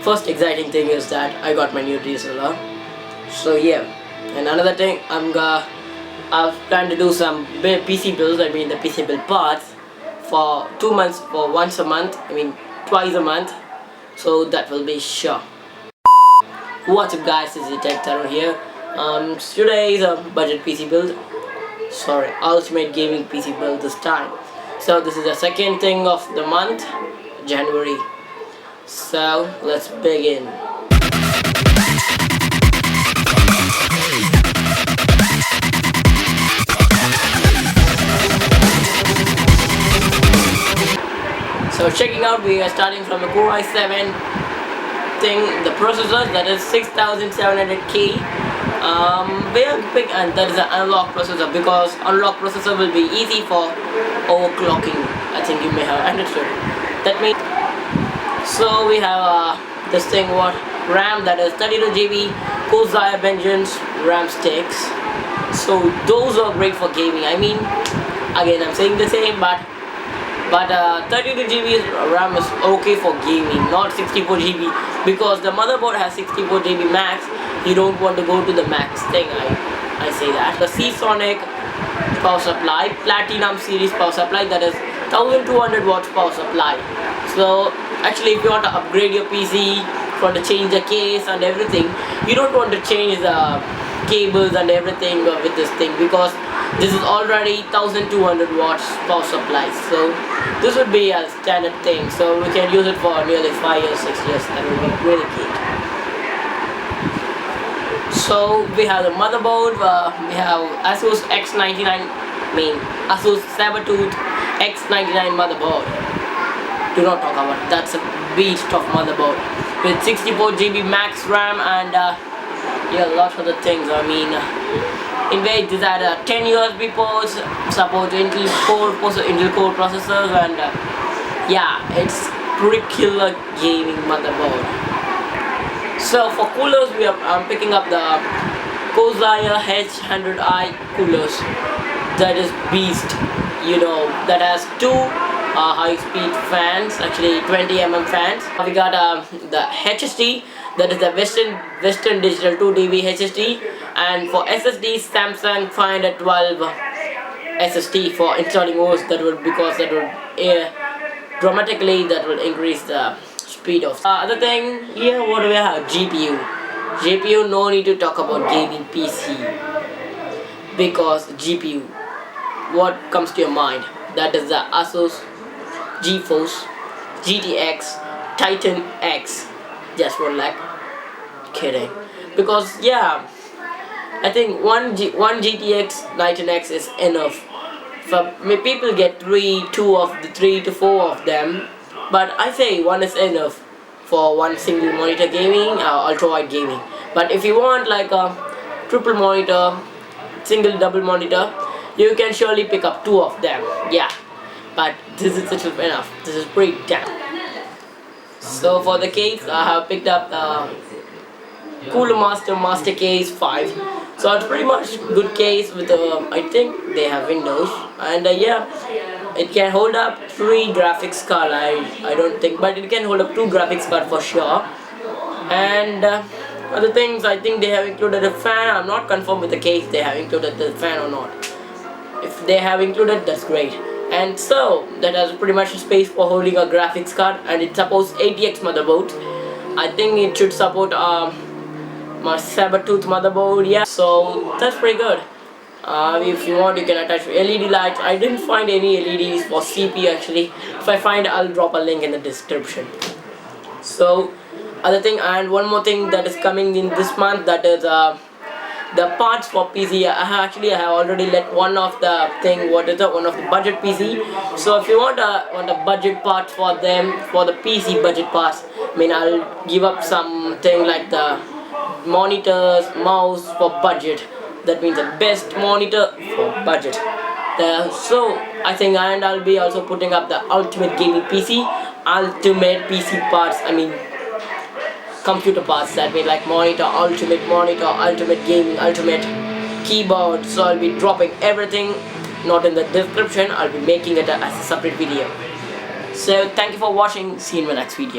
first exciting thing is that I got my new DSLR. So yeah, and another thing, I've planned to do some PC builds. I mean the PC build parts for 2 months, for once a month. I mean twice a month. So that will be sure. What's up guys, this is Tech Taro here. Today is a budget PC build. Sorry, ultimate gaming PC build this time. So this is the second thing of the month, January. So let's begin. So checking out, we are starting from the Core i7 thing, the processor that is 6700K. We are big, and that is an analog processor because analog processor will be easy for overclocking. I think you may have understood. That means, so we have this thing, what RAM, that is 32GB Corsair Vengeance RAM sticks. So those are great for gaming. I mean, again I'm saying the same, but 32GB RAM is okay for gaming, not 64GB, because the motherboard has 64GB max. You don't want to go to the max thing. I say that. The Seasonic power supply, Platinum series power supply, that is 1200 watts power supply. So actually, if you want to upgrade your PC, you want to change the case and everything, you don't want to change the cables and everything with this thing, because this is already 1200 watts power supply. So this would be a standard thing, so we can use it for nearly 5 years, 6 years. That would be really great. So we have the motherboard. We have asus X99, asus Sabertooth X99 motherboard. Do not talk about it. That's a beast of motherboard with 64GB max RAM and yeah, lots of the things. I mean, in which these are 10 USB ports, support Intel Core processors, and yeah, it's pretty killer gaming motherboard. So for coolers, I'm picking up the Corsair H100i coolers. That is beast, you know, that has two high-speed fans, actually 20mm fans. We got the HSD, that is the Western Digital 2 TB HSD, and for SSD, Samsung 512 SSD for installing OS. That would, because that would dramatically that will increase the speed of other thing. Here, what do we have? GPU, no need to talk about gaming PC, because GPU, what comes to your mind? That is the asus GeForce GTX Titan X. Just one lakh. Kidding, because yeah, I think one GTX Titan X is enough. For people get 3 to 4 of them, but I say one is enough for one single monitor gaming, ultra wide gaming. But if you want like a triple monitor, double monitor, you can surely pick up 2 of them. Yeah, but this is itself enough. This is pretty damn. So for the case, I have picked up the Cooler Master Case 5. So it's pretty much good case with I think they have Windows, and yeah, it can hold up 3 graphics card. I don't think, but it can hold up 2 graphics card for sure. And other things, I think they have included a fan. I'm not confirmed with the case they have included the fan or not. If they have included, that's great. And so that has pretty much space for holding a graphics card, and it supports ATX motherboard. I think it should support my Sabertooth motherboard. Yeah, so that's pretty good. If you want, you can attach LED lights. I didn't find any LEDs for CPU actually. If I find, I'll drop a link in the description. So other thing, and one more thing that is coming in this month, that is the parts for PC. I have already let one of the thing, one of the budget PC. So if you want a budget part for them, for the PC budget parts, I mean, I'll give up something like the monitors, mouse for budget. That means the best monitor for budget. So I think, and I'll be also putting up the ultimate gaming PC, ultimate PC parts. I mean, computer parts, that mean like monitor, ultimate gaming, ultimate keyboard. So I'll be dropping everything, not in the description. I'll be making it as a separate video. So thank you for watching. See you in my next video.